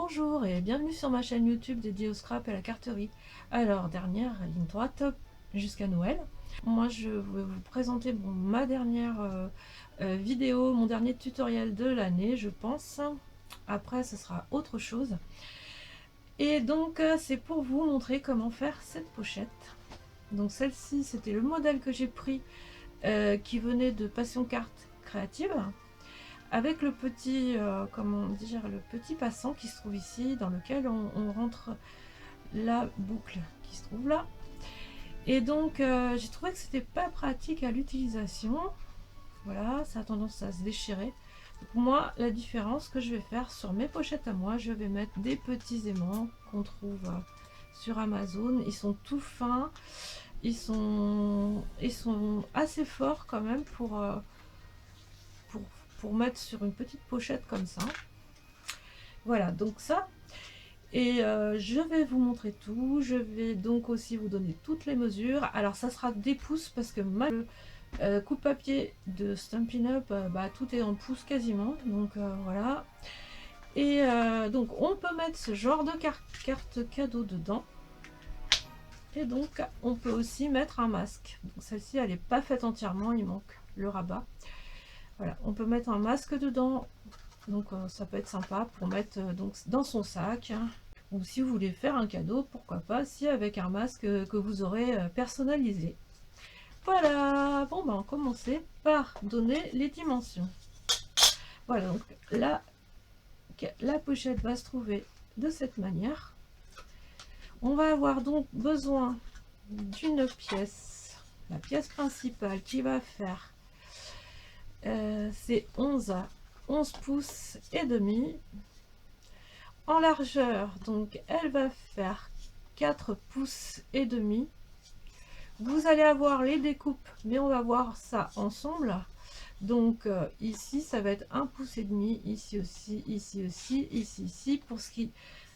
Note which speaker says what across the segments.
Speaker 1: Bonjour et bienvenue sur ma chaîne YouTube dédiée au scrap et à la carterie. Alors, dernière ligne droite jusqu'à Noël. Moi, je vais vous présenter ma dernière vidéo, mon dernier tutoriel de l'année, je pense. Après, ce sera autre chose. Et donc, c'est pour vous montrer comment faire cette pochette. Donc, celle-ci, c'était le modèle que j'ai pris qui venait de Passion Carte Créative. Avec le petit, comment dire, le petit passant qui se trouve ici, dans lequel on rentre la boucle qui se trouve là. Et donc j'ai trouvé que c'était pas pratique à l'utilisation. Voilà, ça a tendance à se déchirer. Donc moi, la différence que je vais faire sur mes pochettes à moi, je vais mettre des petits aimants qu'on trouve sur Amazon. Ils sont tout fins, ils sont assez forts quand même pour mettre sur une petite pochette comme ça. Voilà, donc ça. Et je vais vous montrer tout. Je vais donc aussi vous donner toutes les mesures. Alors ça sera des pouces parce que ma coupe-papier de Stampin' Up, tout est en pouces quasiment. Donc voilà. Et donc on peut mettre ce genre de carte cadeau dedans. Et donc on peut aussi mettre un masque. Donc celle-ci elle n'est pas faite entièrement, il manque le rabat. Voilà, on peut mettre un masque dedans. Donc ça peut être sympa pour mettre donc dans son sac, hein. Ou si vous voulez faire un cadeau, pourquoi pas, si avec un masque que vous aurez personnalisé. Voilà, bon on va commencer par donner les dimensions. Voilà, donc là la pochette va se trouver de cette manière. On va avoir donc besoin d'une pièce, la pièce principale qui va faire c'est 11 pouces et demi. En largeur, donc elle va faire 4 pouces et demi. Vous allez avoir les découpes, mais on va voir ça ensemble. Donc ici ça va être 1 pouce et demi, ici aussi, ici pour ce qui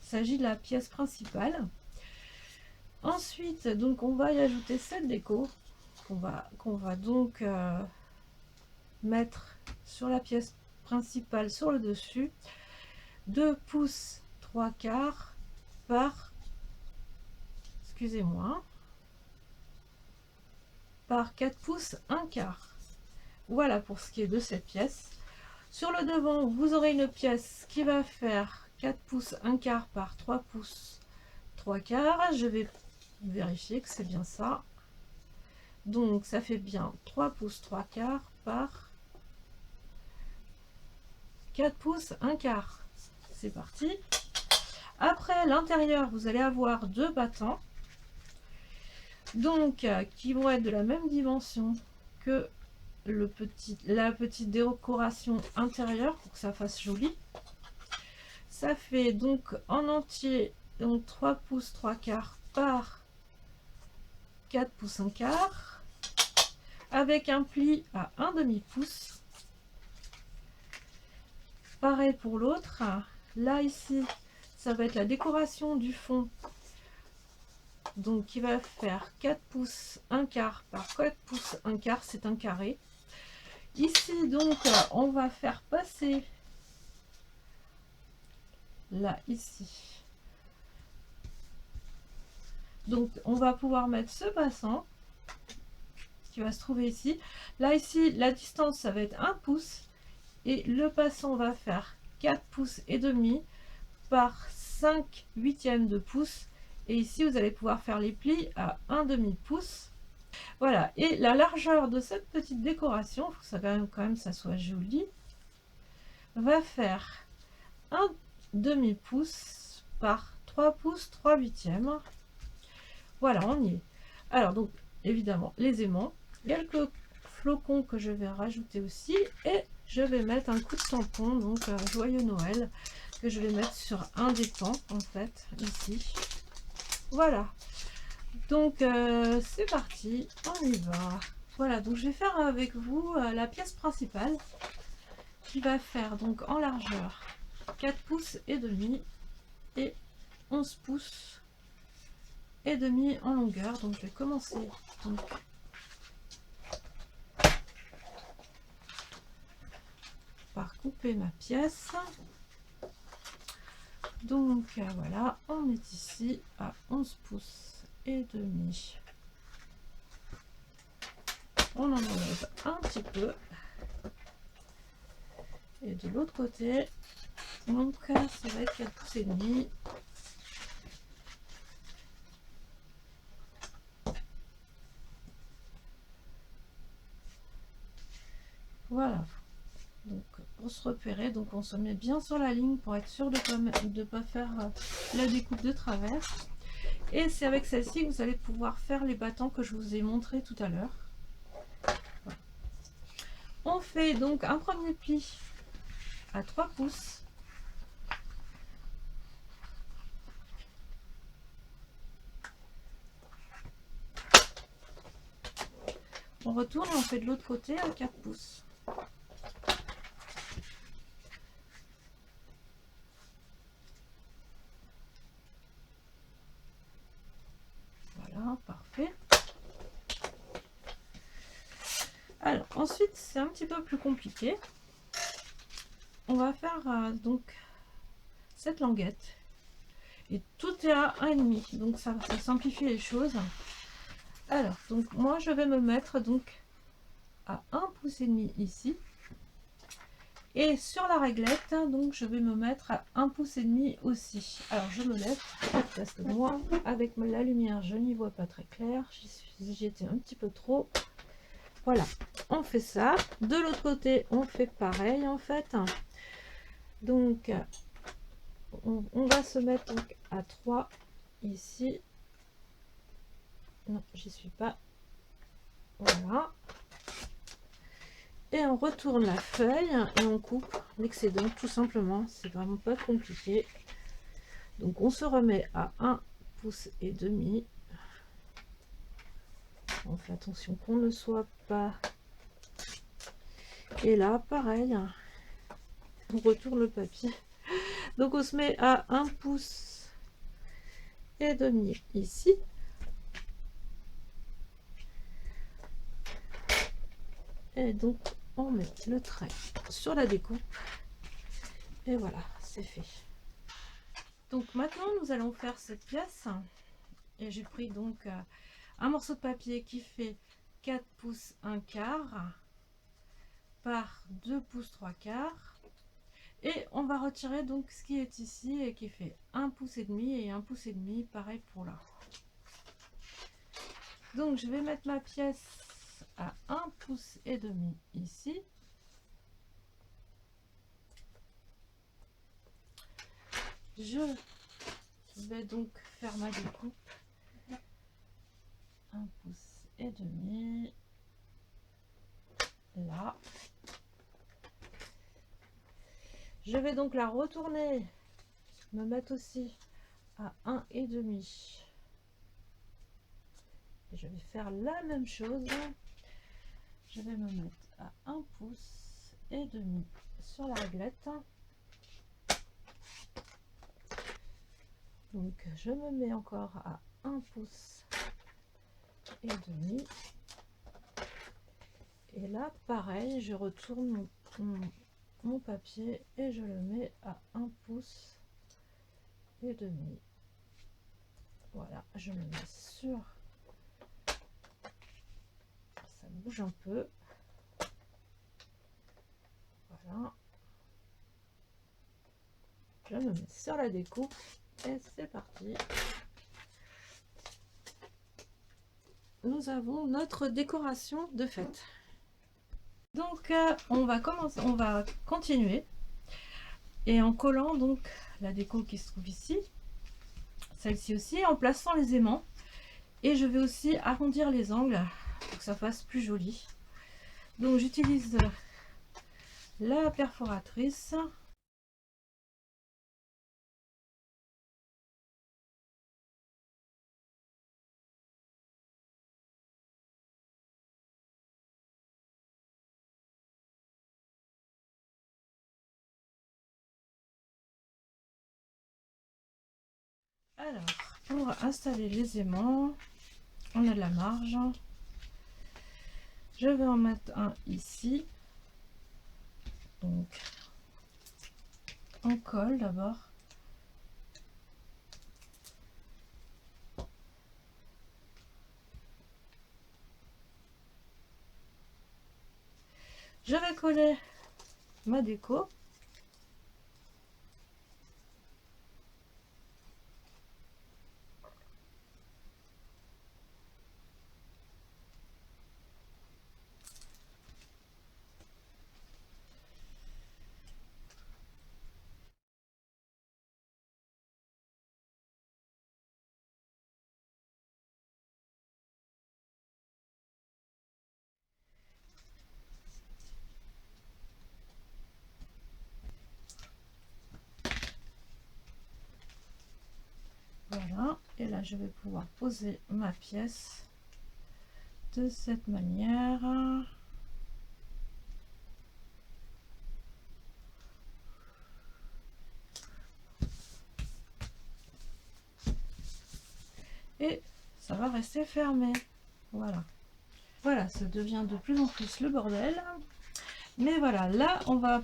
Speaker 1: s'agit de la pièce principale. Ensuite donc on va y ajouter cette déco qu'on va donc mettre sur la pièce principale sur le dessus. 2 pouces 3 quarts par, excusez-moi, par 4 pouces 1 quart. Voilà pour ce qui est de cette pièce. Sur le devant, vous aurez une pièce qui va faire 4 pouces 1 quart par 3 pouces 3 quarts. Je vais vérifier que c'est bien ça. Donc ça fait bien 3 pouces 3 quarts par 4 pouces 1 quart. C'est parti. Après l'intérieur, vous allez avoir deux battants. Donc qui vont être de la même dimension que la petite décoration intérieure pour que ça fasse joli. Ça fait donc en entier donc 3 pouces 3 quarts par 4 pouces 1 quart avec un pli à 1 demi pouce. Pareil pour l'autre. Là ici ça va être la décoration du fond, donc qui va faire 4 pouces 1 quart par 4 pouces 1 quart, c'est un carré. Ici donc on va faire passer là ici, donc on va pouvoir mettre ce passant qui va se trouver ici. Là ici la distance ça va être 1 pouce et le passant va faire 4 pouces et demi par 5 huitièmes de pouce, et ici vous allez pouvoir faire les plis à 1 demi pouce. Voilà, et la largeur de cette petite décoration, il faut que ça quand même ça soit joli, va faire 1 demi pouce par 3 pouces 3 huitièmes. Voilà, on y est. Alors donc évidemment les aimants, quelques flocons que je vais rajouter aussi, et je vais mettre un coup de tampon, donc joyeux Noël, que je vais mettre sur un des pans en fait ici. Voilà, donc c'est parti, on y va. Voilà, donc je vais faire avec vous la pièce principale qui va faire donc en largeur 4 pouces et demi et 11 pouces et demi en longueur. Donc je vais commencer donc par couper ma pièce. Donc voilà, on est ici à 11 pouces et demi. On en enlève un petit peu. Et de l'autre côté, donc ça va être 4 pouces et demi. Voilà. Donc pour se repérer, donc on se met bien sur la ligne pour être sûr de pas faire la découpe de travers. Et c'est avec celle-ci que vous allez pouvoir faire les battants que je vous ai montré tout à l'heure. Voilà. On fait donc un premier pli à 3 pouces. On retourne et on fait de l'autre côté à 4 pouces. Voilà, parfait. Alors ensuite c'est un petit peu plus compliqué. On va faire donc cette languette. Et tout est à 1,5. Donc ça simplifie les choses. Alors, donc moi je vais me mettre donc à 1,5 pouce ici. Et sur la réglette, donc je vais me mettre à 1,5 pouce aussi. Alors je me lève parce que moi avec la lumière je n'y vois pas très clair. J'y étais un petit peu trop. Voilà, on fait ça. De l'autre côté on fait pareil en fait. Donc on va se mettre donc à 3 ici. Non, j'y suis pas. Voilà. Et on retourne la feuille et on coupe l'excédent tout simplement. C'est vraiment pas compliqué. Donc on se remet à 1,5 pouce. On fait attention qu'on ne soit pas. Et là, pareil. On retourne le papier. Donc on se met à 1,5 pouce ici. Et donc on met le trait sur la découpe. Et voilà, c'est fait. Donc maintenant nous allons faire cette pièce. Et j'ai pris donc un morceau de papier qui fait 4 pouces 1/4 par 2 pouces 3/4. Et on va retirer donc ce qui est ici et qui fait 1,5 pouce et 1,5 pouce, pareil pour là. Donc je vais mettre ma pièce à 1,5 pouce ici. Je vais donc faire ma découpe. 1,5 pouce là. Je vais donc la retourner, me mettre aussi à 1,5. Et je vais faire la même chose. Je vais me mettre à 1,5 pouce sur la réglette. Donc je me mets encore à 1,5 pouce. Et là pareil, je retourne mon papier et je le mets à 1,5 pouce. Voilà, je me mets sur. Ça bouge un peu. Voilà. Je me mets sur la découpe et c'est parti. Nous avons notre décoration de fête. Donc on va continuer et en collant donc la déco qui se trouve ici, celle-ci aussi, en plaçant les aimants, et je vais aussi arrondir les angles pour que ça fasse plus joli. Donc j'utilise la perforatrice. Alors, pour installer les aimants, on a de la marge. Je vais en mettre un ici. Donc, on colle d'abord Je vais coller ma déco. Voilà, et là je vais pouvoir poser ma pièce de cette manière. Et ça va rester fermé. Voilà. Voilà, ça devient de plus en plus le bordel. Mais voilà, là on va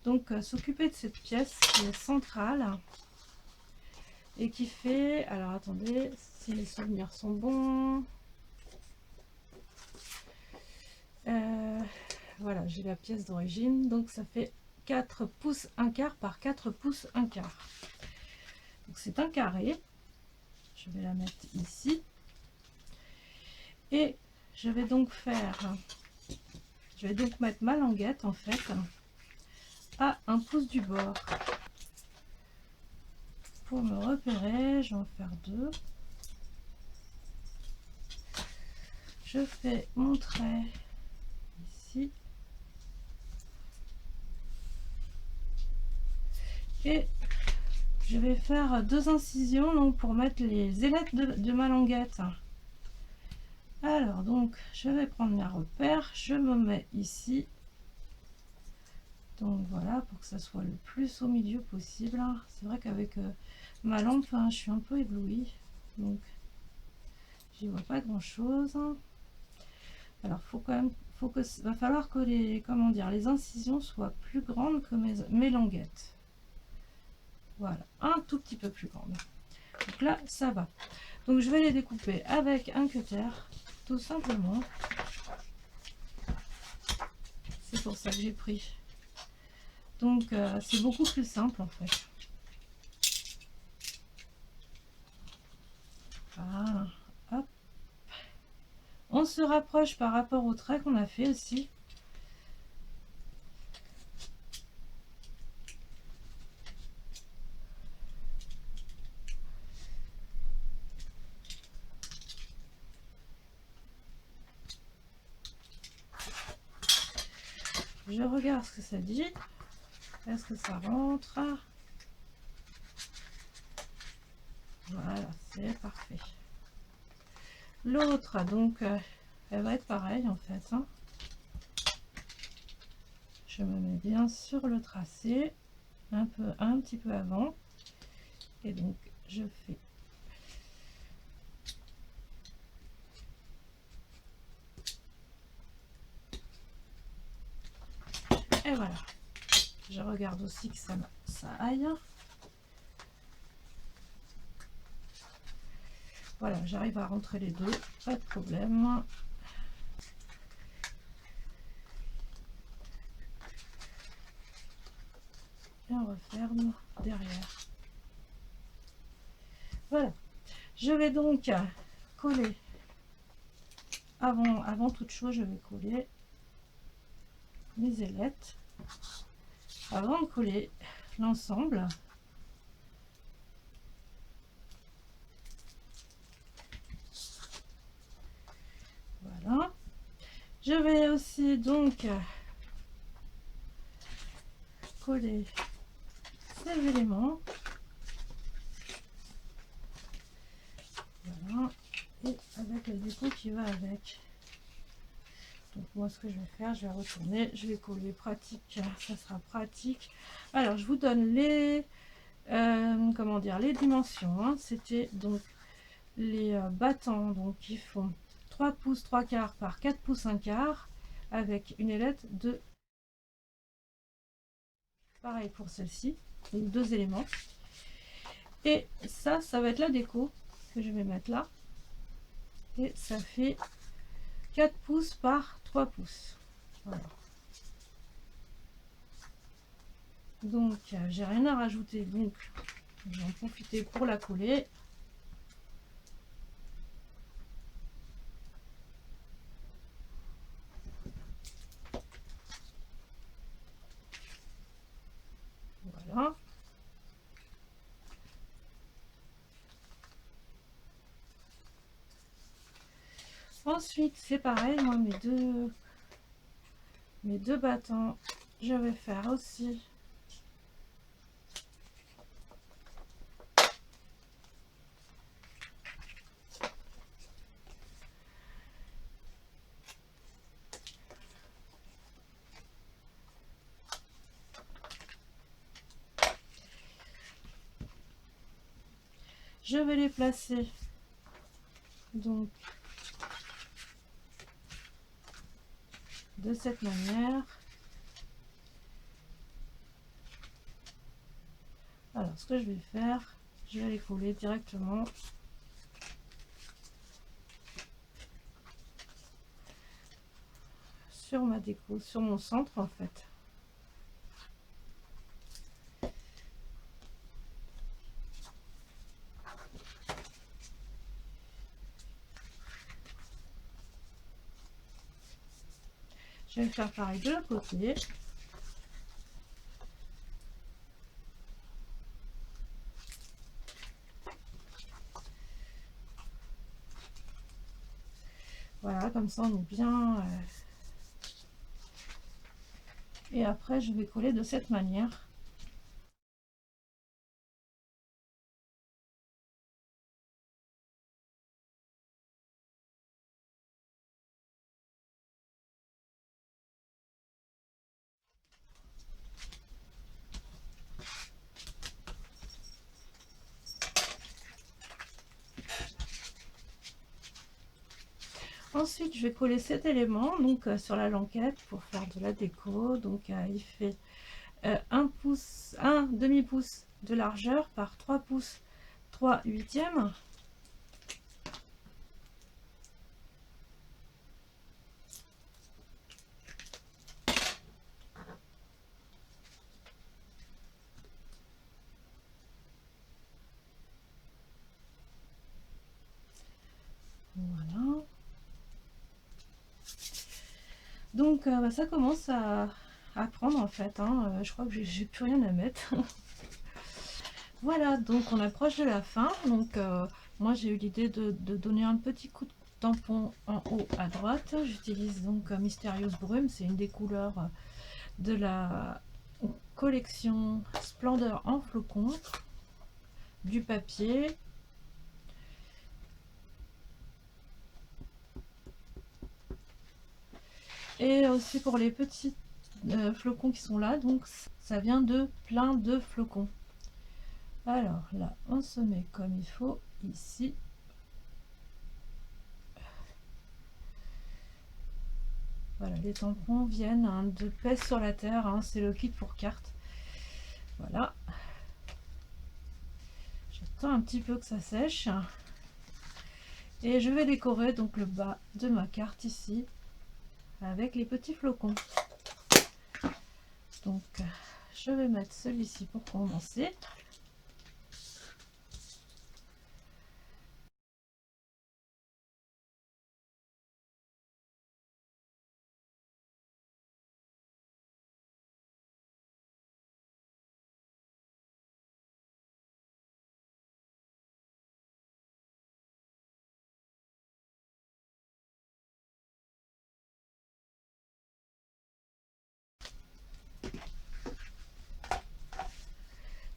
Speaker 1: donc s'occuper de cette pièce qui est centrale et qui fait, alors attendez si les souvenirs sont bons, voilà, j'ai la pièce d'origine, donc ça fait 4 pouces 1 quart par 4 pouces 1 quart, donc c'est un carré. Je vais la mettre ici et je vais donc mettre ma languette en fait à 1 pouce du bord. Pour me repérer, je vais en faire 2. Je fais mon trait ici et je vais faire 2 incisions donc pour mettre les ailettes de ma languette. Alors donc je vais prendre mes repères, je me mets ici, donc voilà, pour que ça soit le plus au milieu possible. C'est vrai qu'avec ma lampe je suis un peu éblouie, donc j'y vois pas grand chose. Alors va falloir que les incisions soient plus grandes que mes languettes. Voilà, un tout petit peu plus grande. Donc là ça va. Donc je vais les découper avec un cutter, tout simplement. C'est pour ça que j'ai pris. Donc c'est beaucoup plus simple en fait. Voilà, hop. On se rapproche par rapport au trait qu'on a fait aussi. Je regarde ce que ça dit. Est-ce que ça rentre? Voilà, c'est parfait. L'autre, donc, elle va être pareille en fait. Je me mets bien sur le tracé, un petit peu avant. Et donc, je fais et voilà. Je regarde aussi que ça aille. Voilà, j'arrive à rentrer les deux, pas de problème. Et on referme derrière. Voilà. Je vais donc coller, avant toute chose, je vais coller mes ailettes. Avant de coller l'ensemble, voilà. Je vais aussi donc coller ces éléments. Voilà. Et avec le déco qui va avec. Donc moi ce que je vais faire, je vais retourner, je vais coller pratique, ça sera pratique. Alors je vous donne les comment dire, les dimensions. C'était donc les battants, donc qui font 3 pouces 3 quarts par 4 pouces 1 quart avec une ailette de, pareil pour celle-ci, donc 2 éléments. Et ça va être la déco que je vais mettre là, et ça fait 4 pouces par 3 pouces. Voilà. Donc j'ai rien à rajouter, donc je vais en profiter pour la coller. Voilà. Ensuite, c'est pareil, moi mes deux battants, je vais faire aussi je vais les placer donc de cette manière. Alors ce que je vais faire, je vais les coller directement sur ma déco, sur mon centre en fait. Je vais faire pareil de l'autre côté. Voilà, comme ça on est bien. Et après, je vais coller de cette manière. Ensuite, je vais coller cet élément donc sur la lanquette pour faire de la déco. Donc il fait 1 demi-pouce de largeur par 3 pouces 3/8. Voilà. Donc ça commence à prendre en fait. Je crois que j'ai plus rien à mettre. Voilà, donc on approche de la fin. Donc moi j'ai eu l'idée de donner un petit coup de tampon en haut à droite. J'utilise donc Mystérieuse Brume, c'est une des couleurs de la collection Splendeur en flocon, du papier. Et aussi pour les petits flocons qui sont là, donc ça vient de plein de flocons. Alors là, on se met comme il faut ici. Voilà, les tampons viennent de Pèse sur la Terre, c'est le kit pour cartes. Voilà. J'attends un petit peu que ça sèche. Et je vais décorer donc le bas de ma carte ici avec les petits flocons. Donc je vais mettre celui-ci pour commencer.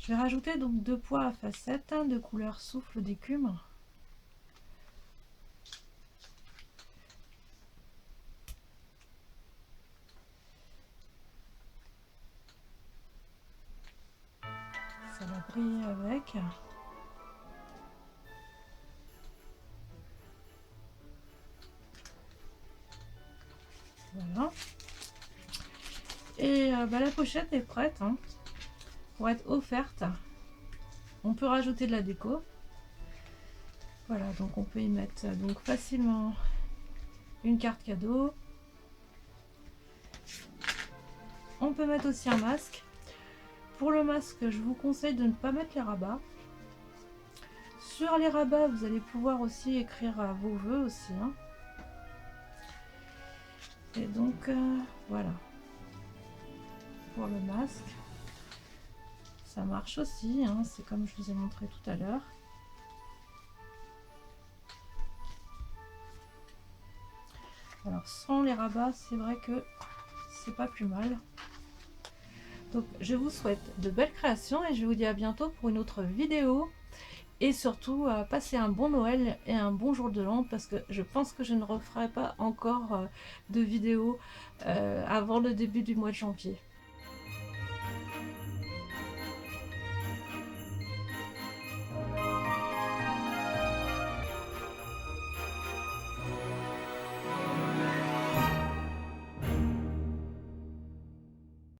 Speaker 1: Je vais rajouter donc 2 pois à facettes de couleur souffle d'écume. Ça va briller avec. Voilà. Et la pochette est prête pour être offerte. On peut rajouter de la déco. Voilà, donc on peut y mettre donc facilement une carte cadeau. On peut mettre aussi un masque. Pour le masque, je vous conseille de ne pas mettre les rabats. Sur les rabats, vous allez pouvoir aussi écrire vos vœux aussi, hein. Et donc voilà, pour le masque, ça marche aussi, hein, c'est comme je vous ai montré tout à l'heure. Alors sans les rabats, c'est vrai que c'est pas plus mal. Donc je vous souhaite de belles créations et je vous dis à bientôt pour une autre vidéo. Et surtout, passez un bon Noël et un bon jour de l'an, parce que je pense que je ne referai pas encore de vidéo avant le début du mois de janvier.